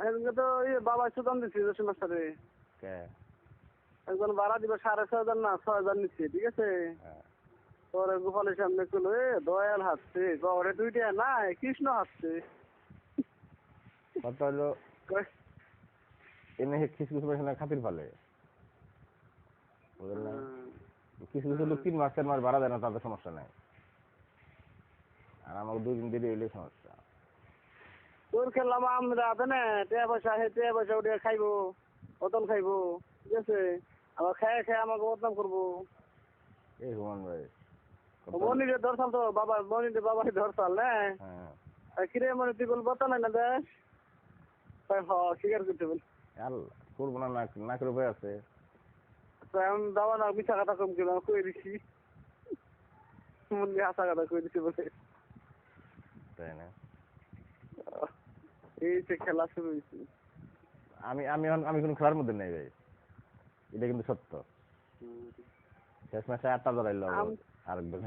এদিকে তো বাবা সুদান দিচ্ছে জসিম মাস্টারে কে একজন ভাড়া দিব 6,500 না 6,000 নিচ্ছে, ঠিক আছে। তোর গোপালের সামনে চলো দয়াল হাসছে গড়ে দুইটা নাই কৃষ্ণ হাসছে। কথা হলো এনে কিছু কিছু পেছনে খাতির ফেলে বুঝলেন না, কিছু কিছু লোক 3 মাস 4 মাস ভাড়া দেয় না, তাদের সমস্যা নাই, আর আমাকে 2 দিন দেরি হইলে সমস্যা। তোর খেললাম আমরা না টিয়া পয়সা উঠে খাইবো, ওতন খাইবো, ঠিক আছে। আবার খেয়ে খেয়ে আমাকে বদনাম করবো। এই হুমান ভাই মনিরে ধরসাল তো বাবা, মনিরে বাবা ধরসাল না। হ্যাঁ কিরে মনে তুই বল বতা নাই না দেশ স্বীকার করতে বল করবো না, না করে উপায় আছে। আমি বাবা না মিথ্যা কথা কম কিনা কয়ে দিছি, মনে হাসা কথা কয়ে দিছি বলে। তাই না, এই যে খেলা শুরু হয়েছে। আমি আমি আমি কোনো খেলার মধ্যে নেই ভাই, এটা কিন্তু সত্য। শেষ ম্যাচে 8টা ধরাইলো আরেকবার।